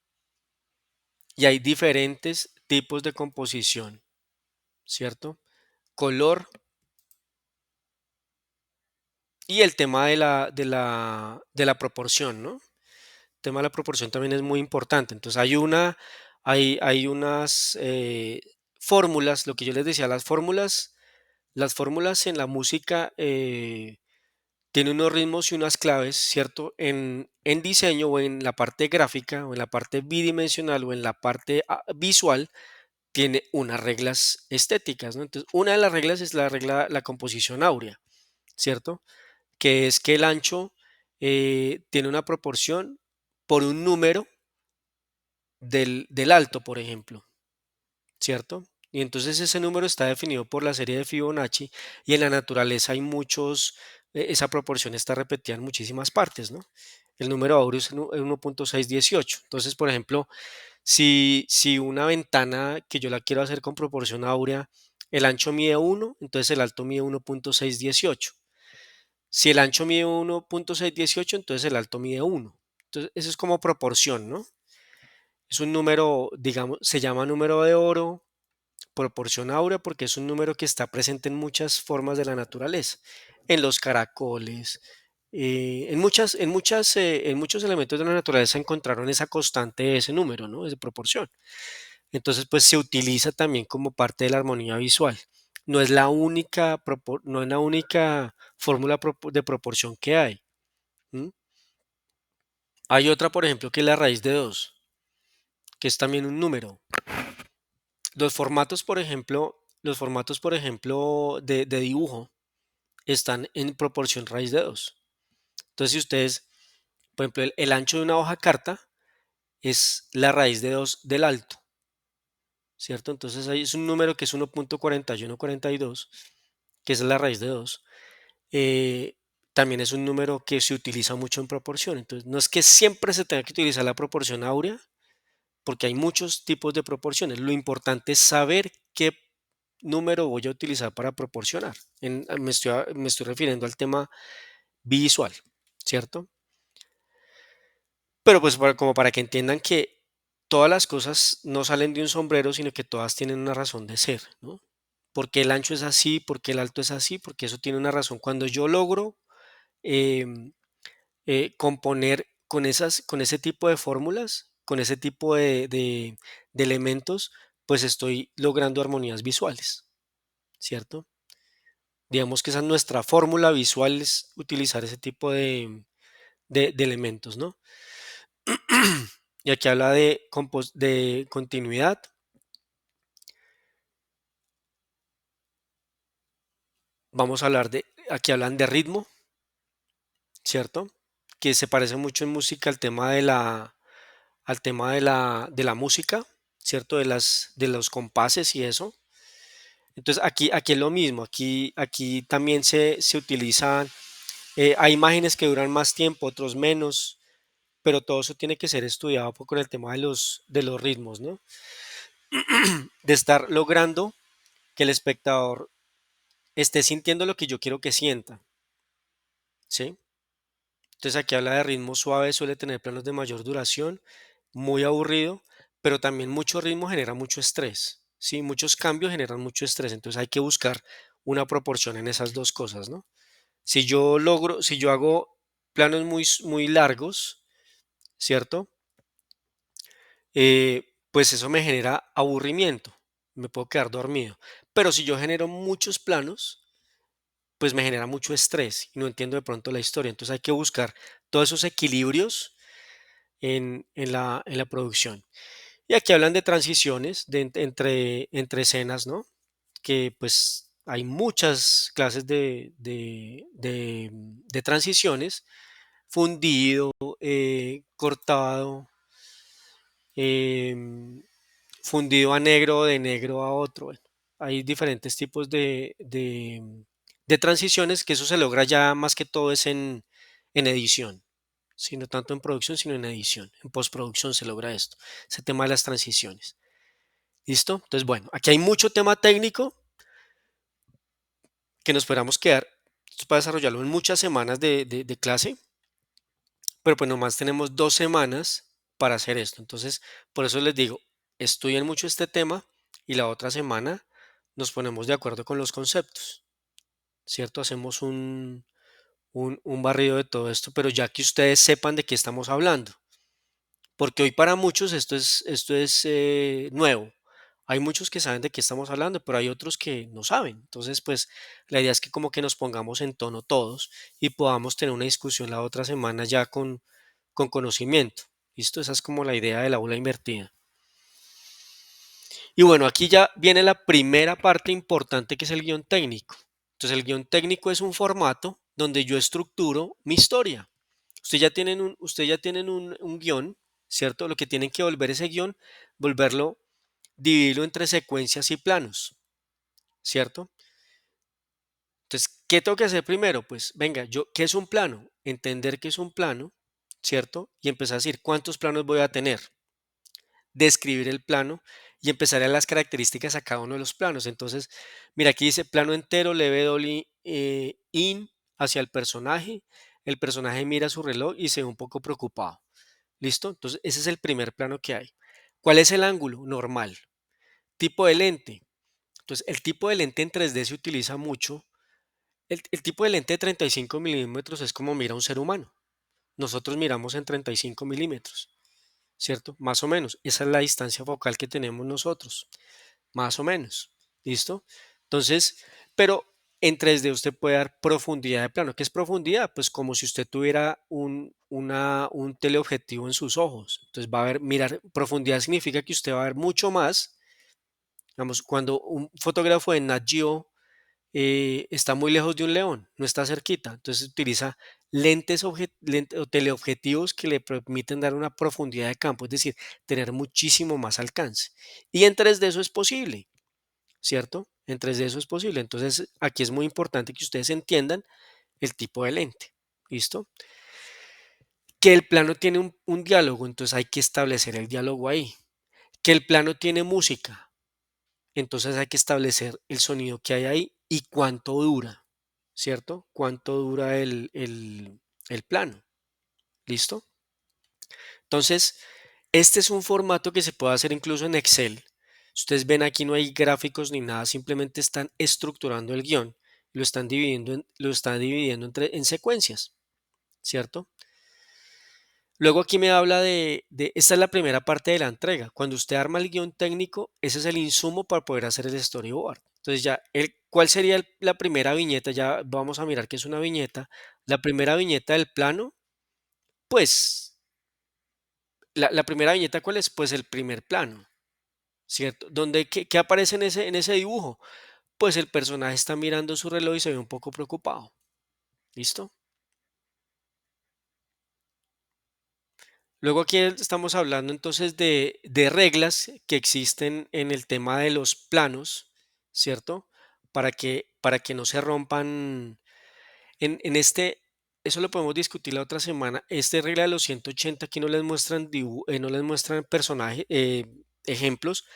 Y hay diferentes tipos de composición, ¿cierto? Color y el tema de la proporción, ¿no? El tema de la proporción también es muy importante. Entonces hay unas fórmulas, lo que yo les decía, las fórmulas en la música tienen unos ritmos y unas claves, ¿cierto? En diseño o en la parte gráfica o en la parte bidimensional o en la parte visual tiene unas reglas estéticas, ¿no? Entonces, una de las reglas es la regla, la composición áurea, ¿cierto? Que es que el ancho tiene una proporción por un número del alto, por ejemplo, ¿cierto? Y entonces ese número está definido por la serie de Fibonacci y en la naturaleza hay esa proporción está repetida en muchísimas partes, ¿no? El número áureo es 1.618. Entonces, por ejemplo, si una ventana que yo la quiero hacer con proporción áurea, el ancho mide 1, entonces el alto mide 1.618. Si el ancho mide 1.618, entonces el alto mide 1. Entonces, eso es como proporción, ¿no? Es un número, digamos, se llama número de oro, proporción áurea, porque es un número que está presente en muchas formas de la naturaleza, en los caracoles, En muchos elementos de la naturaleza encontraron esa constante de ese número, ¿no? Esa proporción. Entonces, pues se utiliza también como parte de la armonía visual. No es la única fórmula de proporción que hay. ¿M? Hay otra, por ejemplo, que es la raíz de 2, que es también un número. Los formatos, por ejemplo, de dibujo están en proporción raíz de 2. Entonces, si ustedes, por ejemplo, el ancho de una hoja carta es la raíz de 2 del alto, ¿cierto? Entonces ahí es un número que es 1.4142, que es la raíz de 2. Eh, También es un número que se utiliza mucho en proporción. Entonces, no es que siempre se tenga que utilizar la proporción áurea, porque hay muchos tipos de proporciones. Lo importante es saber qué número voy a utilizar para proporcionar. Me estoy refiriendo al tema visual, ¿cierto? Pero pues como para que entiendan que todas las cosas no salen de un sombrero, sino que todas tienen una razón de ser, ¿no? ¿Por qué el ancho es así? ¿Por qué el alto es así? Porque eso tiene una razón. Cuando yo logro em, componer con ese tipo de fórmulas, con ese tipo de elementos, pues estoy logrando armonías visuales, ¿cierto? Digamos que esa es nuestra fórmula visual, es utilizar ese tipo de elementos, ¿no? Y aquí habla de continuidad. Vamos a hablar aquí hablan de ritmo, ¿cierto? Que se parece mucho en música al tema de la música, ¿cierto? De los compases y eso. Entonces aquí es lo mismo, aquí también se utilizan, hay imágenes que duran más tiempo, otros menos, pero todo eso tiene que ser estudiado con el tema de los ritmos, ¿no? De estar logrando que el espectador esté sintiendo lo que yo quiero que sienta, ¿sí? Entonces aquí habla de ritmo suave, suele tener planos de mayor duración, muy aburrido, pero también mucho ritmo genera mucho estrés, ¿sí? Muchos cambios generan mucho estrés, entonces hay que buscar una proporción en esas dos cosas, ¿no? Si yo hago planos muy largos, ¿cierto? Pues eso me genera aburrimiento, me puedo quedar dormido. Pero si yo genero muchos planos, pues me genera mucho estrés y no entiendo de pronto la historia. Entonces hay que buscar todos esos equilibrios en la producción. Y aquí hablan de transiciones entre escenas, ¿no? Que pues hay muchas clases de transiciones, fundido, cortado, em, fundido a negro, de negro a otro. Bueno, hay diferentes tipos de transiciones que eso se logra ya más que todo es en edición, ¿sí? No tanto en producción, sino en edición. En postproducción se logra esto, ese tema de las transiciones. ¿Listo? Entonces, bueno, aquí hay mucho tema técnico que nos podríamos quedar esto para desarrollarlo en muchas semanas de clase, pero pues nomás tenemos 2 semanas para hacer esto. Entonces, por eso les digo, estudien mucho este tema y la otra semana nos ponemos de acuerdo con los conceptos, ¿cierto? Hacemos un barrido de todo esto, pero ya que ustedes sepan de qué estamos hablando, porque hoy para muchos esto es nuevo. Hay muchos que saben de qué estamos hablando, pero hay otros que no saben. Entonces, pues la idea es que como que nos pongamos en tono todos y podamos tener una discusión la otra semana ya con conocimiento. ¿Listo? Esa es como la idea del aula invertida. Y bueno, aquí ya viene la primera parte importante que es el guión técnico. Entonces, el guión técnico es un formato donde yo estructuro mi historia. Ustedes ya tienen un guión, ¿cierto? Lo que tienen que volver ese guión, dividirlo entre secuencias y planos, ¿cierto? Entonces, ¿qué tengo que hacer primero? Pues venga, ¿qué es un plano? Entender qué es un plano, ¿cierto? Y empezar a decir cuántos planos voy a tener, describir el plano y empezar a las características a cada uno de los planos. Entonces, mira, aquí dice plano entero, leve dolly in hacia el personaje mira su reloj y se ve un poco preocupado. ¿Listo? Entonces, ese es el primer plano que hay. ¿Cuál es el ángulo? Normal. Tipo de lente. Entonces, el tipo de lente en 3D se utiliza mucho El tipo de lente de 35 milímetros es como mira un ser humano. Nosotros miramos en 35 milímetros, ¿cierto? Más o menos. Esa es la distancia focal que tenemos nosotros, más o menos. ¿Listo? Entonces, pero en 3D usted puede dar profundidad de plano. ¿Qué es profundidad? Pues como si usted tuviera un teleobjetivo en sus ojos. Entonces va a ver, mirar, profundidad significa que usted va a ver mucho más. Digamos, cuando un fotógrafo de Nat Geo está muy lejos de un león, no está cerquita. Entonces utiliza o teleobjetivos que le permiten dar una profundidad de campo, es decir, tener muchísimo más alcance. Y en 3D eso es posible, ¿cierto? En 3D eso es posible. Entonces aquí es muy importante que ustedes entiendan el tipo de lente. ¿Listo? Que el plano tiene un diálogo, entonces hay que establecer el diálogo ahí. Que el plano tiene música, entonces hay que establecer el sonido que hay ahí y cuánto dura, ¿cierto? Cuánto dura el plano. ¿Listo? Entonces, este es un formato que se puede hacer incluso en Excel. Ustedes ven aquí no hay gráficos ni nada, simplemente están estructurando el guión, lo están dividiendo en secuencias, ¿cierto? Luego aquí me habla esta es la primera parte de la entrega. Cuando usted arma el guión técnico, ese es el insumo para poder hacer el storyboard. Entonces ya, ¿cuál sería la primera viñeta? Ya vamos a mirar qué es una viñeta. La primera viñeta del plano, pues, la primera viñeta, ¿cuál es? Pues el primer plano, ¿cierto? ¿Qué aparece en ese dibujo? Pues el personaje está mirando su reloj y se ve un poco preocupado. ¿Listo? Luego aquí estamos hablando entonces de reglas que existen en el tema de los planos, ¿cierto? Para que no se rompan. Eso lo podemos discutir la otra semana. Esta regla de los 180 aquí no les muestran personajes, ejemplos,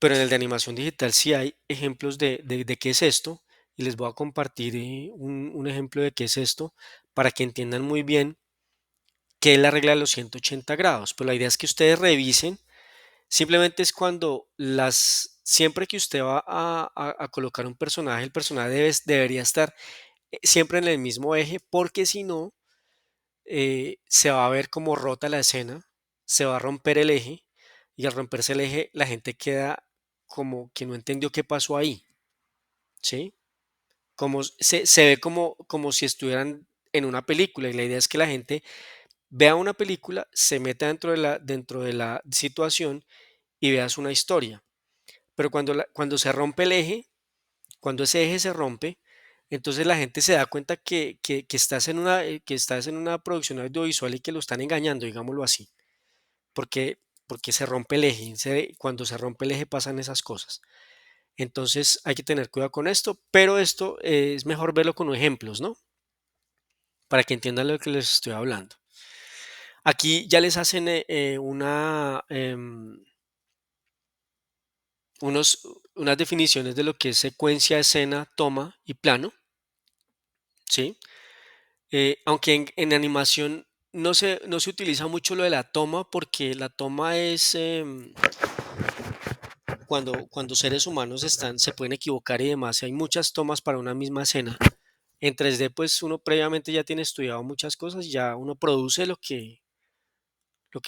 pero en el de animación digital sí hay ejemplos de qué es esto. Y les voy a compartir un ejemplo de qué es esto para que entiendan muy bien qué es la regla de los 180 grados. Pues la idea es que ustedes revisen. Simplemente es siempre que usted va a colocar un personaje, el personaje debería estar siempre en el mismo eje, porque si no, se va a ver como rota la escena, se va a romper el eje, y al romperse el eje, la gente queda como que no entendió qué pasó ahí, ¿sí? Se ve como si estuvieran en una película, y la idea es que la gente vea una película, se meta dentro de la situación y veas una historia. Pero cuando se rompe el eje, cuando ese eje se rompe, entonces la gente se da cuenta que estás en una producción audiovisual y que lo están engañando, digámoslo así, porque se rompe el eje. Cuando se rompe el eje pasan esas cosas. Entonces hay que tener cuidado con esto, pero esto es mejor verlo con ejemplos, ¿no? Para que entiendan lo que les estoy hablando. Aquí ya les hacen unas definiciones de lo que es secuencia, escena, toma y plano, ¿sí? Aunque en animación no se utiliza mucho lo de la toma porque la toma es cuando seres humanos se pueden equivocar y demás. Hay muchas tomas para una misma escena. En 3D, pues uno previamente ya tiene estudiado muchas cosas, ya uno produce lo que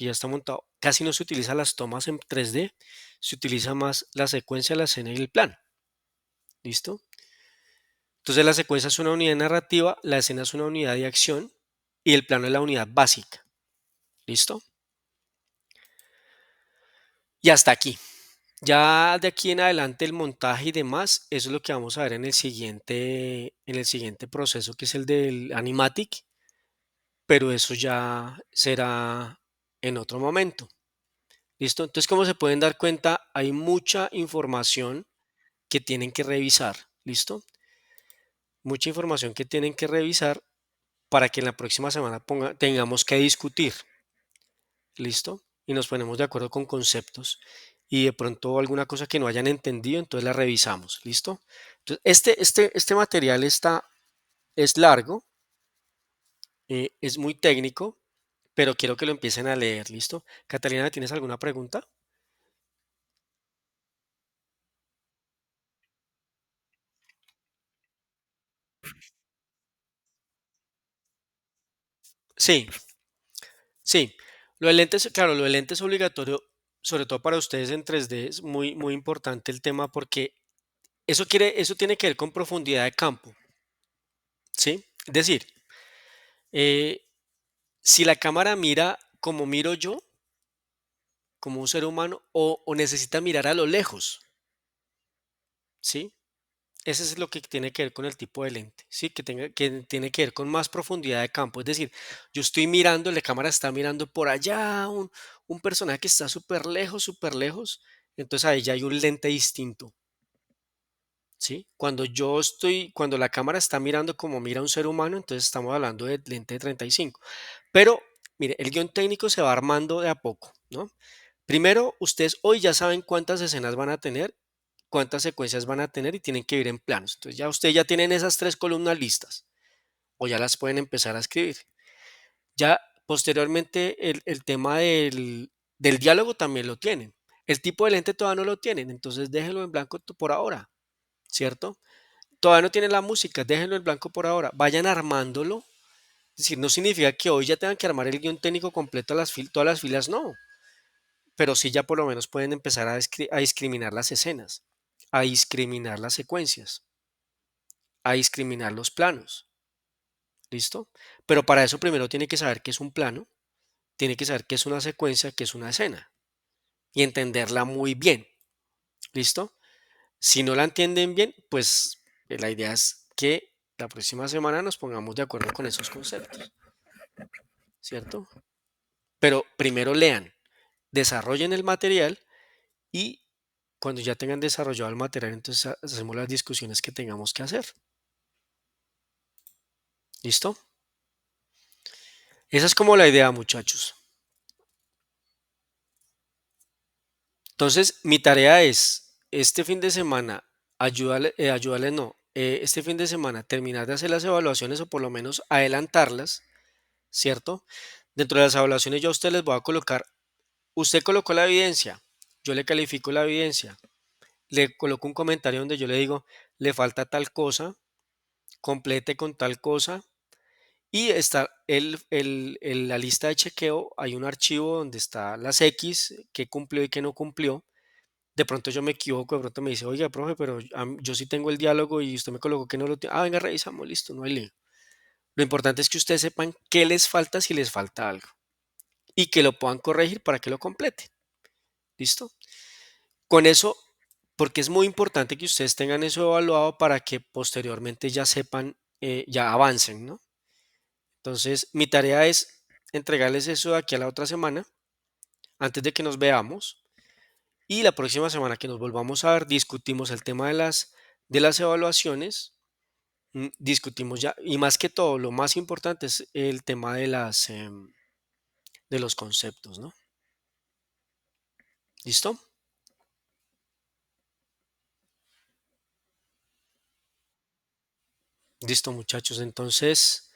ya está montado. Casi no se utiliza las tomas en 3D, se utiliza más la secuencia, la escena y el plan. ¿Listo? Entonces la secuencia es una unidad narrativa, la escena es una unidad de acción y el plano es la unidad básica. ¿Listo? Y hasta aquí. Ya de aquí en adelante el montaje y demás, eso es lo que vamos a ver en el siguiente proceso, que es el del Animatic, pero eso ya será en otro momento. ¿Listo? Entonces, como se pueden dar cuenta, hay mucha información que tienen que revisar. ¿Listo? Mucha información que tienen que revisar para que en la próxima semana tengamos que discutir. ¿Listo? Y nos ponemos de acuerdo con conceptos y de pronto alguna cosa que no hayan entendido, entonces la revisamos. ¿Listo? Entonces, este material es largo, es muy técnico, pero quiero que lo empiecen a leer. ¿Listo? Catalina, ¿tienes alguna pregunta? Sí, sí. Lo de lentes, claro, lo de lentes es obligatorio, sobre todo para ustedes en 3D, es muy, muy importante el tema porque eso tiene que ver con profundidad de campo, ¿sí? Es decir, eh, si la cámara mira como miro yo, como un ser humano, o necesita mirar a lo lejos, ¿sí? Ese es lo que tiene que ver con el tipo de lente, ¿sí? Que tiene que ver con más profundidad de campo. Es decir, yo estoy mirando, la cámara está mirando por allá, un personaje que está súper lejos, entonces ahí ya hay un lente distinto, ¿sí? Cuando la cámara está mirando como mira un ser humano, entonces estamos hablando de lente de 35. Pero, mire, el guión técnico se va armando de a poco, ¿no? Primero, ustedes hoy ya saben cuántas escenas van a tener, cuántas secuencias van a tener y tienen que ir en planos. Entonces ya ustedes ya tienen esas tres columnas listas o ya las pueden empezar a escribir. Ya posteriormente el tema del diálogo también lo tienen. El tipo de lente todavía no lo tienen, entonces déjenlo en blanco por ahora, ¿cierto? Todavía no tienen la música, déjenlo en blanco por ahora. Vayan armándolo. Es decir, no significa que hoy ya tengan que armar el guión técnico completo, todas las filas, no. Pero sí ya por lo menos pueden empezar a discriminar las escenas, a discriminar las secuencias, a discriminar los planos. ¿Listo? Pero para eso primero tiene que saber qué es un plano, tiene que saber qué es una secuencia, qué es una escena y entenderla muy bien. ¿Listo? Si no la entienden bien, pues la idea es que la próxima semana nos pongamos de acuerdo con esos conceptos, ¿cierto? Pero primero lean, desarrollen el material y cuando ya tengan desarrollado el material, entonces hacemos las discusiones que tengamos que hacer. ¿Listo? Esa es como la idea, muchachos. Entonces, mi tarea es, este fin de semana, ayudarle no, este fin de semana terminar de hacer las evaluaciones o por lo menos adelantarlas, ¿cierto? Dentro de las evaluaciones yo a usted les voy a colocar, usted colocó la evidencia, yo le califico la evidencia, le coloco un comentario donde yo le digo, le falta tal cosa, complete con tal cosa. Y está la lista de chequeo, hay un archivo donde está las X, que cumplió y que no cumplió. De pronto yo me equivoco, de pronto me dice, oiga, profe, pero yo sí tengo el diálogo y usted me colocó que no lo tiene. Ah, venga, revisamos, listo, no hay lío. Lo importante es que ustedes sepan qué les falta si les falta algo y que lo puedan corregir para que lo completen. ¿Listo? Con eso, porque es muy importante que ustedes tengan eso evaluado para que posteriormente ya sepan, ya avancen, ¿no? Entonces, mi tarea es entregarles eso de aquí a la otra semana, antes de que nos veamos. Y la próxima semana que nos volvamos a ver, discutimos el tema de las evaluaciones, discutimos ya, y más que todo, lo más importante es el tema de los conceptos, ¿no? ¿Listo? Listo, muchachos. Entonces,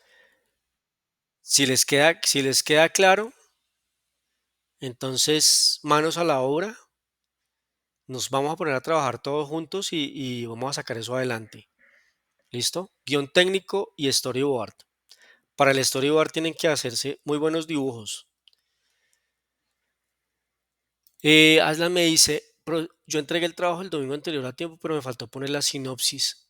si les queda claro, entonces manos a la obra, nos vamos a poner a trabajar todos juntos y vamos a sacar eso adelante. ¿Listo? Guión técnico y storyboard. Para el storyboard tienen que hacerse muy buenos dibujos. Aslan me dice, yo entregué el trabajo el domingo anterior a tiempo, pero me faltó poner la sinopsis.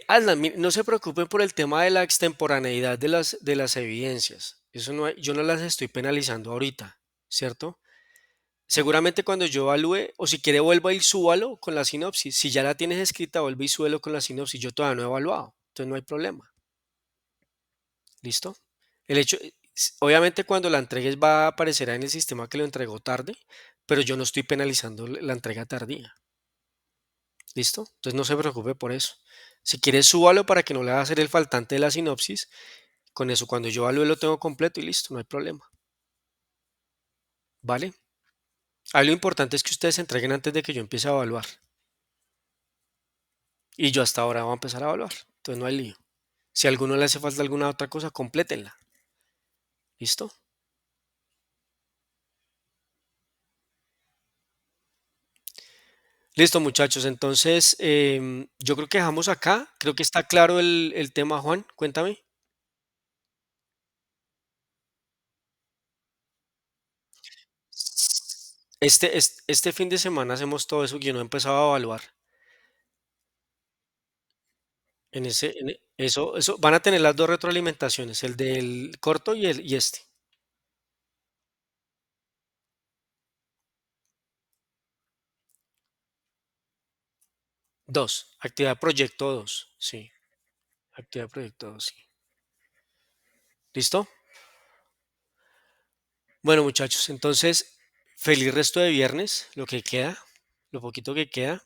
Aslan, no se preocupen por el tema de la extemporaneidad de las evidencias. Eso no yo no las estoy penalizando ahorita, ¿cierto? Seguramente cuando yo evalúe, o si quiere vuelva y súbalo con la sinopsis. Si ya la tienes escrita, vuelve y súbelo con la sinopsis. Yo todavía no he evaluado, entonces no hay problema. ¿Listo? El hecho, obviamente cuando la entregues va a aparecer en el sistema que lo entregó tarde, pero yo no estoy penalizando la entrega tardía. ¿Listo? Entonces no se preocupe por eso. Si quieres, súbalo para que no le haga hacer el faltante de la sinopsis. Con eso, cuando yo evalúe, lo tengo completo y listo, no hay problema. ¿Vale? Ahí lo importante es que ustedes se entreguen antes de que yo empiece a evaluar. Y yo hasta ahora voy a empezar a evaluar. Entonces no hay lío. Si a alguno le hace falta alguna otra cosa, complétenla. ¿Listo? Listo, muchachos. Entonces, yo creo que dejamos acá. Creo que está claro el tema, Juan. Cuéntame. Este fin de semana hacemos todo eso que yo no he empezado a evaluar. Eso, van a tener las dos retroalimentaciones, el del corto y este. Dos. Actividad proyecto 2. Sí. Actividad proyecto 2. Sí. ¿Listo? Bueno, muchachos, entonces, feliz resto de viernes, lo que queda, lo poquito que queda,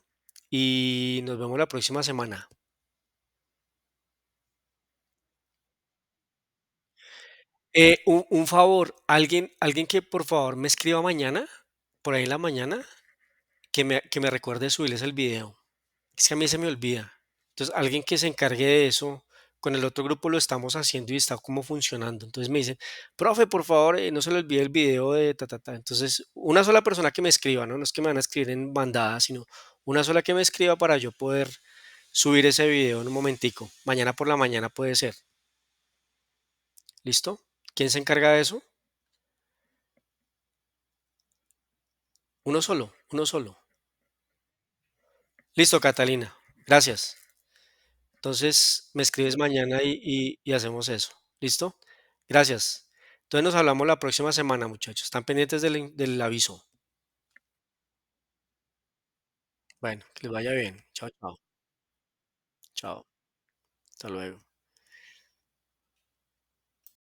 y nos vemos la próxima semana. Un favor, alguien que por favor me escriba mañana, por ahí en la mañana, que me recuerde subirles el video. Es que a mí se me olvida. Entonces, alguien que se encargue de eso, con el otro grupo lo estamos haciendo y está como funcionando. Entonces me dicen, profe, por favor, no se le olvide el video de ta, ta, ta. Entonces, una sola persona que me escriba, ¿no? No es que me van a escribir en bandada, sino una sola que me escriba para yo poder subir ese video en un momentico. Mañana por la mañana puede ser. ¿Listo? ¿Quién se encarga de eso? Uno solo, uno solo. Listo, Catalina. Gracias. Entonces me escribes mañana y hacemos eso. ¿Listo? Gracias. Entonces nos hablamos la próxima semana, muchachos. Están pendientes del aviso. Bueno, que les vaya bien. Chao, chao. Chao. Hasta luego.